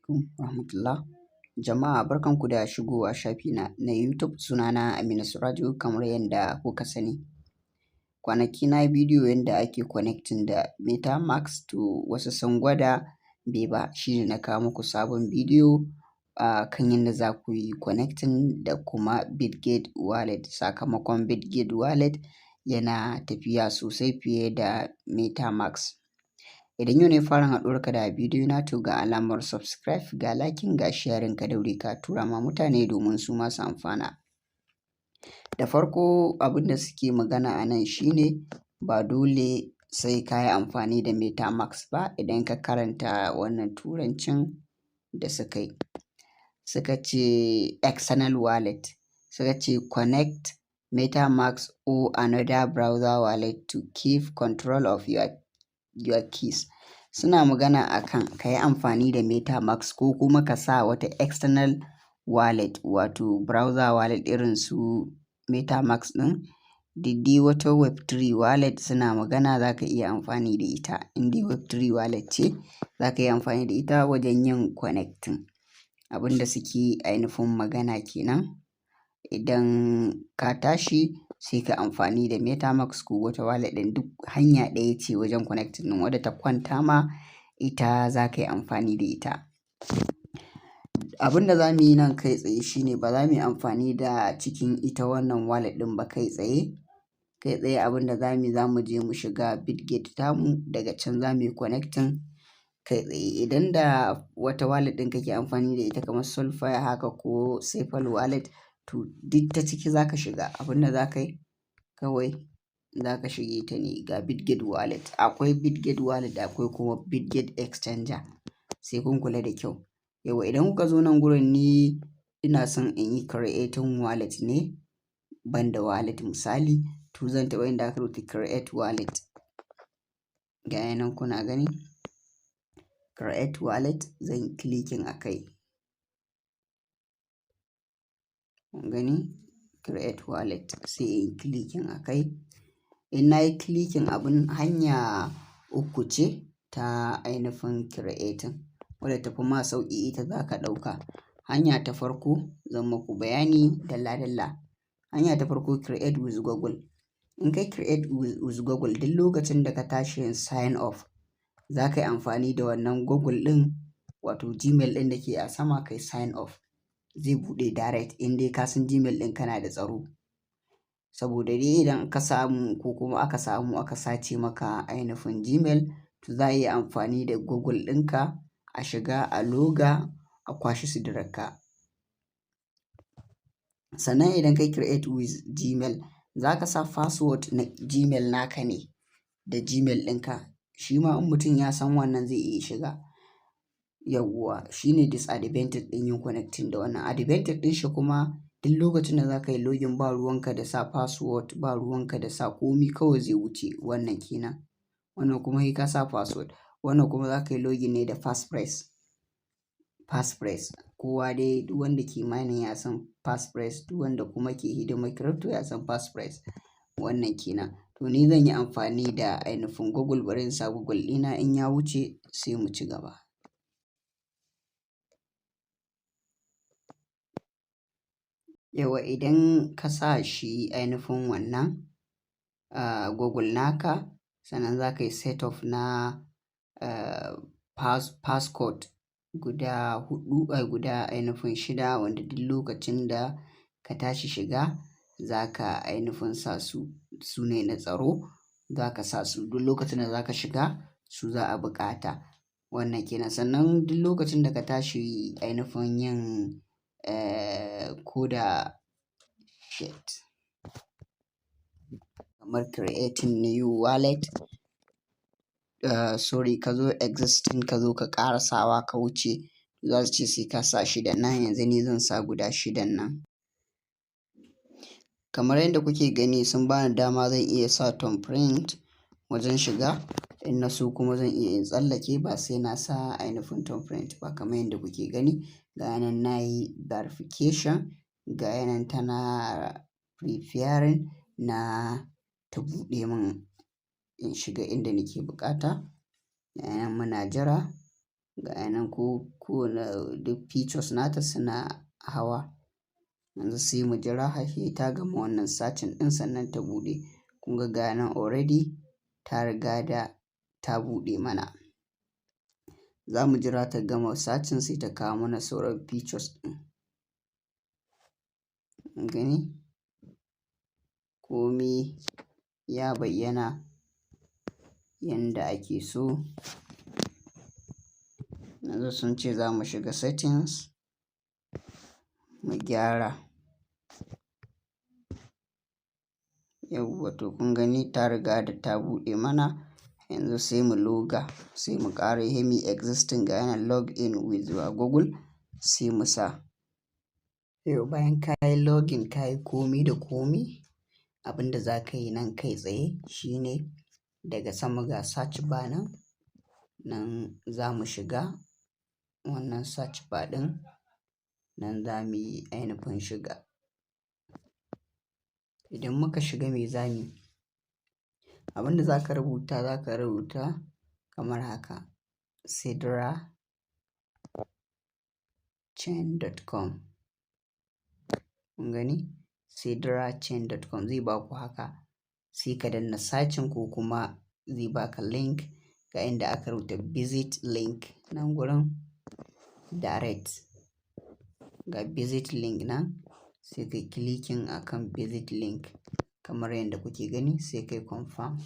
alaikum rahmatullah. Jama'a barkanku da shigowa shafina na YouTube, sunana Aminu Suraju kamar yadda kuka sani. Kwanaki na bidiyo yadda ake connecting da MetaMask to wasu sun gwada bai ba, shine na kawo muku sabon bidiyo kan yadda za ku yi connecting da kuma Bitget wallet. Sakamakon Bitget wallet yana tafiya sosai fiye da MetaMask. Idan yau ne fara haɗuwarka da bidiyo na, to ga alamar subscribe, ga liking, ga sharing, ka daure ka tura ma mutane domin su masu amfana. Da farko abin da suke magana a nan shine ba dole sai ka yi amfani da MetaMask ba. Idan ka karanta wannan turancin da suka yi, suka ce external wallet, suka ce connect MetaMask or another browser wallet to keep control of your keys. Suna magana akan ka yi amfani da MetaMask ko kuma ka sa wata external wallet, wato browser wallet irin su MetaMask ɗin. Diddi wata Web3 wallet suna magana za ka iya amfani da ita. Indai Web3 wallet ce za ka iya amfani da ita wajen yin connecting. Abin da suke ainihin magana kenan. Idan ka tashi sai ka amfani da MetaMask ko wata wallet ɗin, duk hanya ɗaya ce wajen connecting ɗin. Wadda ta kwanta ma ita za ka yi amfani da ita. Abin da za mu yi nan kai tsaye shine ba za mu yi amfani da cikin ita wannan wallet ɗin ba kai tsaye. Kai tsaye abin da za mu je mu shiga Bitget tamu, daga can za mu yi connecting kai tsaye. Idan da wata wallet ɗin kake amfani da ita kamar Solfire haka ko Safal wallet, to duk ta ciki za ka shiga. Abin da za ka yi kawai za ka shige ta ne ga Bitget wallet. Akwai Bitget wallet akwai kuma Bitget exchanger, sai kun kula da kyau. Yauwa idan kuka zo nan gurin, ni ina son in yi creating wallet ne banda wallet misali, to zan taɓa inda aka rubuta create wallet. Ga yanan kuna gani create wallet, zan clicking a kai. Kun gani create wallet, sai in clicking a kai. In na yi clicking, abin hanya uku ce ta ainihin creating. Wadda tafi ma sauƙi ita za ka ɗauka. Hanya ta farko zan muku bayani dalla-dalla. Hanya ta farko create with Google. In kai create with Google, duk lokacin da ka tashi yin sign off, za ka yi amfani da wannan Google ɗin, wato Gmail ɗin da ke a sama, kai sign off. Zai buɗe direct in dai ka san Gmail ɗin kana da tsaro. Saboda dai idan ka samu ko kuma aka samu aka sace maka ainihin Gmail, to za a yi amfani da Google ɗinka a shiga a loga a kwashe su dirarka. Sannan idan kai create with Gmail, za ka sa password na Gmail naka ne da Gmail ɗinka. Shi ma in mutum ya san wannan zai iya shiga. Yauwa shine disadvantage ɗin yin connecting da wannan. Advantage ɗin shi kuma duk lokacin da za ka yi login, ba ruwanka da sa password, ba ruwanka da sa komi, kawai zai wuce. Wannan kenan. Wannan kuma sai ka sa password. Wannan kuma za ka yi login ne da passphrase. Passphrase kowa dai, duk wanda ke mining ya san passphrase, duk wanda kuma ke hidimar crypto ya san passphrase. Wannan kenan. To ni zan yi amfani da ainihin Google, bari in sa Google ɗina, in ya wuce sai mu ci gaba. Yauwa idan ka sa shi ainihin wannan Google naka, sannan za ka yi set up na passcode guda 4, guda ainihin 6, wanda duk lokacin da ka tashi shiga za ka ainihin sa su. Su ne na tsaro, za ka sa su duk lokacin da za ka shiga, su za a buƙata. Wannan kenan. Sannan duk lokacin da ka tashi ainihin yin ko da kamar creating new wallet, sorry, ka zo existing, ka zo ka ƙara sawa ka wuce, za su ce sai ka sa 6 nan. Yanzu ni zan sa guda 6 nan. Kamar yadda kuke gani sun bani dama zan iya sa thumbprint wajen shiga. In na so kuma zan iya in tsallake ba sai na sa ainihin thumbprint ba, kamar yadda kuke gani. Ga yanan na yi verification, ga yanan tana preparing na ta buɗe min in shiga inda nake buƙata. Ga yanan muna jira, ga yanan kowane duk features nata suna hawa. Yanzu sai mu jira har sai ta gama wannan searching ɗin sannan ta buɗe. Kun ga nan already ta riga da ta buɗe mana. Za mu jira ta gama searching sai ta kawo mana sauran features ɗin. Kun gani? Komi ya bayyana yanda ake so. Yanzu sun ce za mu shiga settings mu gyara. Yauwa to kun gani ta riga da ta buɗe mana. Yanzu sai mu loga, sai mu ƙara hemi existing ga yana log in with your Google sai mu sa. Yau bayan ka yi login ka yi komi da komi, abin da za ka yi nan kai tsaye shine daga sama ga search bar nan za mu shiga wannan search bar ɗin nan za mu yi ainufin shiga. Idan muka shiga me za mu yi? Abin da za ka rubuta kamar haka sidrachain.com. Kun gani? sidrachain.com zai ba ku haka. Sai ka danna searching ko kuma zai baka link ga inda aka rubuta visit link nan gurin direct. Ga visit link nan sai kai clicking akan visit link kamar yadda kuke gani sai kai confirm.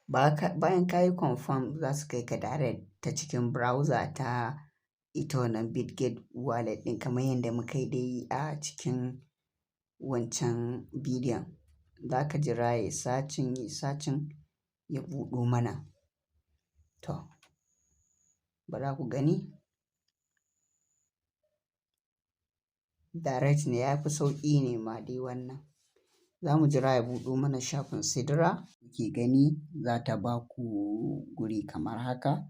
Bayan ka yi confirm za su kai ka direct ta cikin browser ta ita wannan Bitget wallet ɗin kamar yadda muka yi dai a cikin wancan bidiyon. Za ka jira yayi searching ya buɗo mana. To, bara ku gani? Direct ne ya fi sauƙi ne ma dai wannan. Za mu jira ya buɗo mana shafin Sidra. Kuke gani za ta ba ku guri kamar haka.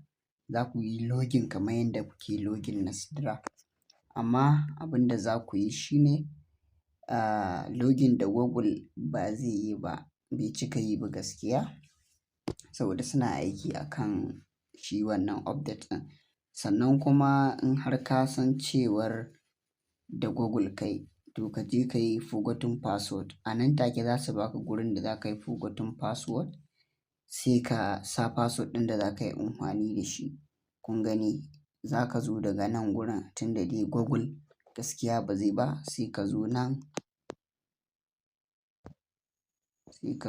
Za ku yi login kamar yadda kuke login na Sidra. Amma abin da za ku yi shine login da Google ba zai yi ba, bai cika yi ba gaskiya. Saboda suna aiki akan shi wannan update ɗin. Sannan kuma in har ka san cewar da Google kai, to ka je ka yi forgotten password. A nan take za su baka gurin da za ka yi forgotten password. Sai ka sa password ɗin da za ka yi amfani da shi. Kun gani? Za ka zo daga nan gurin tunda dai Google gaskiya ba zai ba. Sai ka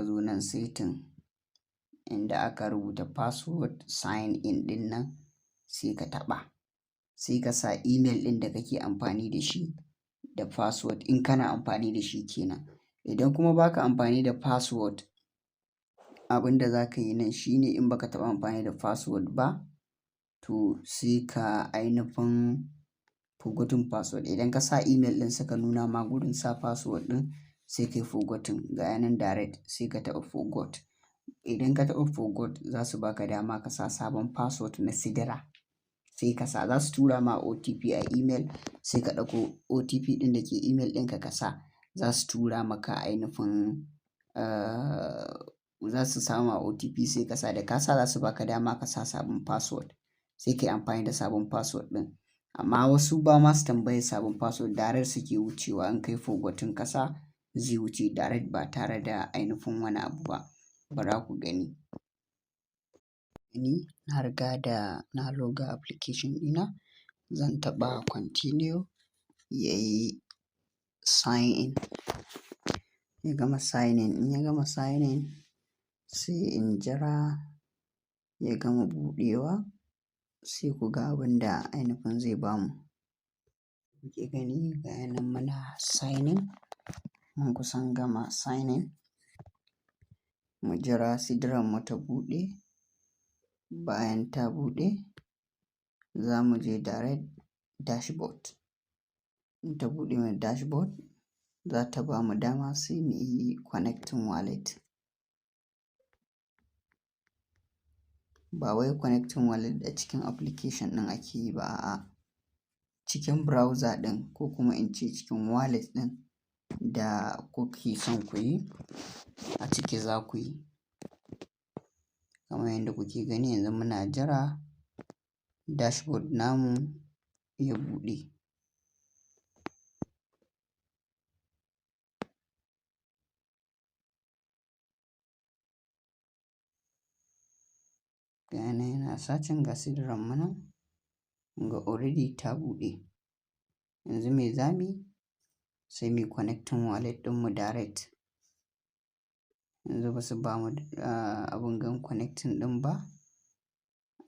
zo nan setting inda aka rubuta password sign in ɗin nan sai ka taɓa. Sai ka sa email ɗin da kake amfani da shi da password in kana amfani da shi kenan. Idan kuma ba ka amfani da password, abin da za ka yi nan shine in ba ka taɓa amfani da password ba, to sai ka ainufin forgotten password. Idan ka sa email ɗin suka nuna ma gurin sa password ɗin sai ka yi forgotten ga yanan direct sai ka taɓa forgot. Idan ka taɓa forgot za su baka dama ka sa sabon password na Sidra. Sai ka sa za su tura ma OTP a email sai ka ɗauko OTP ɗin da ke email ɗinka ka sa. Za su tura maka ainufin za su sama OTP sai ka sa da ka sa za su baka dama ka sa sabon password. Sai ka yi amfani da sabon password ɗin. Amma wasu ba ma su tambayi sabon password direct suke wucewa in kai forgotten ka sa zai wuce direct ba tare da ainufin wani abu ba. Bara ku gani. Ni na riga da na loga application ɗina. Zan taɓa continue yayi sign in. Ya gama sign in. In ya gama sign in sai in jira ya gama buɗewa sai ku ga abin da ainufin zai bamu. Kuke gani ga yanan muna sign in. Mun kusan gama sign in. Mu jira Sidran mu ta buɗe. Bayan ta buɗe za mu je direct dashboard. In ta buɗe mana dashboard za ta bamu dama sai mu yi connecting wallet. Ba wai connecting wallet a cikin application ɗin ake yi ba a'a. Cikin browser ɗin ko kuma in ce cikin wallet ɗin da kuke son ku yi a ciki za ku yi. Kamar yadda kuke gani yanzu muna jira dashboard namu ya buɗe. Ga yana yana sacin ga sidiran mu nan, ga already ta buɗe. Yanzu me zamuyi? Sai muyi connecting wallet ɗinmu direct. Yanzu ba su bamu abin gan connecting ɗin ba,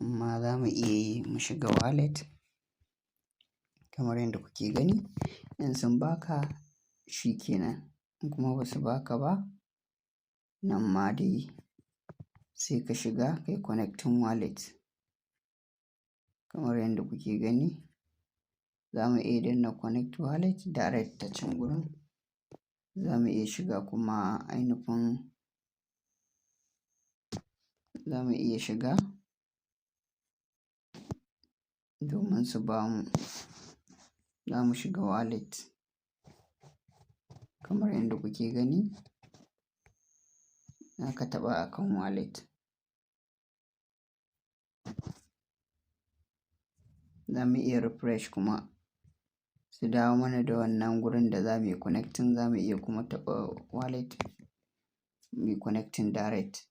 amma za mu iya yi mu shiga wallet kamar yadda kuke gani. In sun baka shi kenan, in kuma ba su baka ba, nan ma dai sai ka shiga kai connecting wallet kamar yadda kuke gani. Za mu iya danna connect wallet direct ta can gurin. Za mu iya shiga kuma za mu iya shiga domin su bamu. Za mu shiga wallet kamar yadda kuke gani. Za ka taɓa akan wallet. Za mu iya refresh kuma su dawo mana da wannan gurin da za mu yi connecting. Za mu iya kuma taɓa wallet muyi connecting direct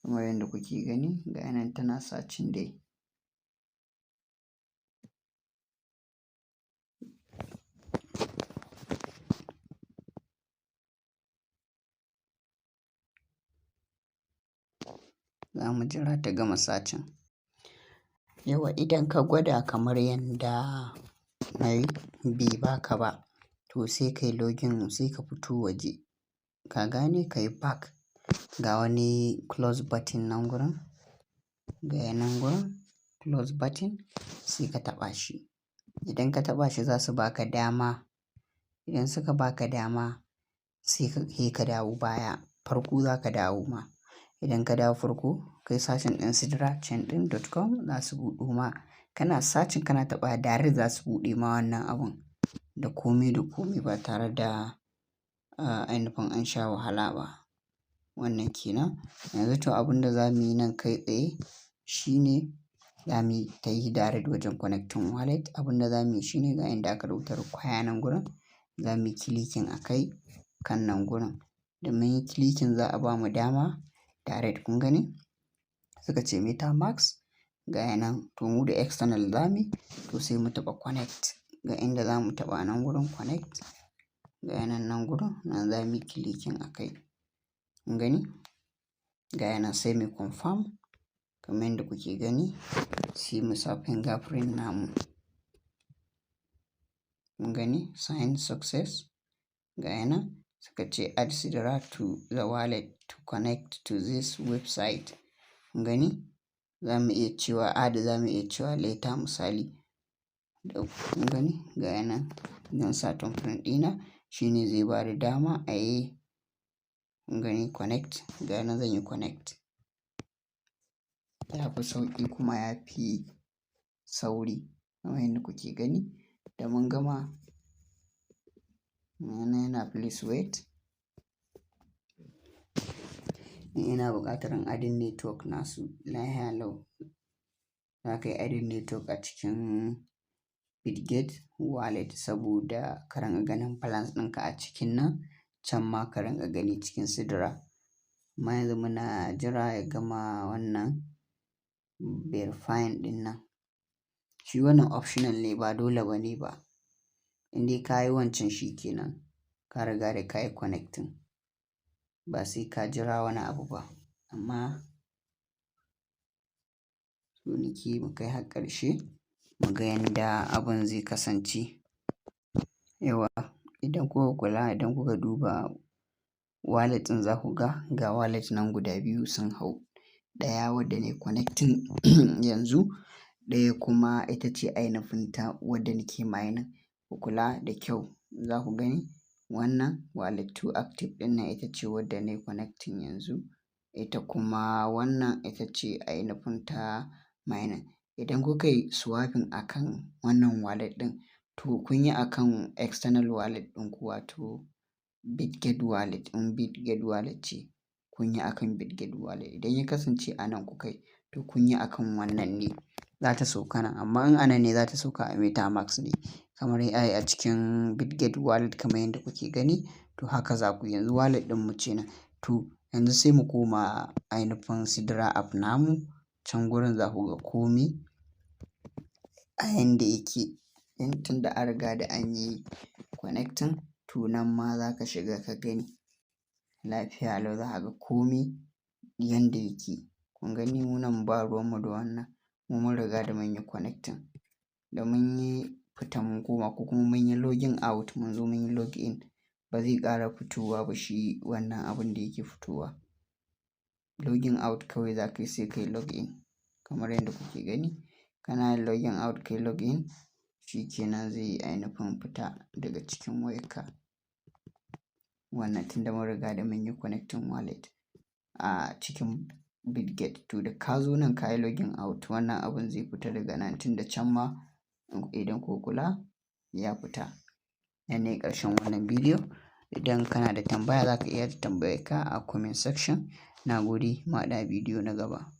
kamar yadda kuke gani. Ga yanan tana sacin dai. Za mu jira ta gama sacin. Yauwa idan ka gwada kamar yanda nayi bai baka ba, to sai kai login sai ka fito waje. Ka gane ka yi back. Ga wani close button nan gurin. Ga yanan gurin close button sai ka taɓa shi. Idan ka taɓa shi za su baka dama. Idan suka baka dama sai ka dawo baya. Farko za ka dawo ma. Idan ka dawo farko kai sacin ɗin sidrachain.com za su buɗo ma. Kana sacin kana taɓa direct za su buɗe ma wannan abun da kome da kome ba tare da ainifin an sha wahala ba. Wannan kenan. Yanzu to abin da za mu yi nan kai tsaye shine za mu tahi direct wajen connecting wallet. Abin da za mu yi shine ga inda aka rubuta require nan gurin. Za mu yi clicking a kai kan nan gurin. Da mun yi clicking za a bamu dama direct kun gani. Suka ce MetaMask ga yanan to mu da external zamuyi to sai mu taɓa connect. Ga inda za mu taɓa nan gurin connect. Ga yanan nan gurin nan za mu yi clicking a kai. Kun gani? Ga yanan sai mu confirm kamar yadda kuke gani. Sai mu sa fingerprint namu. Kun gani? Sign success. Ga yanan suka ce add sidra to the wallet to connect to this website. Kun gani? Za mu iya cewa add, za mu iya cewa later misali. Kun gani? Ga yanan zan sa thumbprint ɗina shine zai bada dama a yi. Kun gani connect. Ga yanan zan yi connect. Ya fi sauƙi kuma ya fi sauri kamar yadda kuke gani. Da mun gama yana please wait. Ina buƙatar adding network nasu. Lahiya lau. Za ka yi adding network a cikin Bitget wallet saboda ka ringa ganin balance ɗinka a cikin nan. Can ma ka ringa gani cikin sidra. Amma yanzu muna jira ya gama wannan verifying ɗin nan. Shi wannan optional ne ba dole ba ne ba. Indai ka yi wancan shi kenan. Ka riga da ka yi connecting. Ba sai ka jira wani abu ba. Amma so nake mu kai har ƙarshe mu ga yanda abun zai kasance. Yauwa idan kuka kula idan kuka duba wallet ɗin za ku ga wallet nan guda biyu sun hau. Ɗaya wadda nayi connecting yanzu, ɗaya kuma ita ce ainifin ta wadda nake mining. Ku kula da kyau za ku gani wannan wallet 2 active ɗin nan ita ce wadda nayi connecting yanzu. Ita kuma wannan ita ce ainifin ta mining. Idan kuka yi swapping akan wannan wallet ɗin to kun yi akan external wallet ɗin ku wato Bitget wallet. In Bitget wallet ce kun yi akan Bitget wallet. Idan ya kasance a nan kukai to kun yi akan wannan ne. za ta sauka nan, amma in anan ne za ta sauka a MetaMask ne kamar ai a cikin Bitget wallet kamar yadda kuke gani. To haka za ku yanzu wallet ɗin mu ce nan. To yanzu sai mu koma ainihin Sidra app namu, can gurin za ku ga komai a yanda yake. Tunda an riga da an yi connecting, to nan ma za ka shiga ka gani lafiya lau, za ka ga komai yanda yake. Kun gani mu nan ba ruwanmu da wannan, mu mun riga da mun yi connecting. Da mun yi fita mun koma ko kuma mun yi login out mun zo mun yi login, ba zai ƙara fitowa ba shi wannan abin da yake fitowa. Login out kawai za ka yi sai ka yi login kamar yadda kuke gani. Kana yin login out ka yi login, shi kenan zai yi ainihin fita daga cikin wayarka. Wannan tunda mun riga da mun yi connecting wallet a cikin Bitget. To da ka zo nan ka yi login out, wannan abin zai fita daga nan tunda can ma idan ku kula ya fita. Nan ne ƙarshen wannan bidiyo. Idan kana da tambaya za ka iya tambayar ka a comment section. Na gode, mu haɗu a bidiyo na gaba.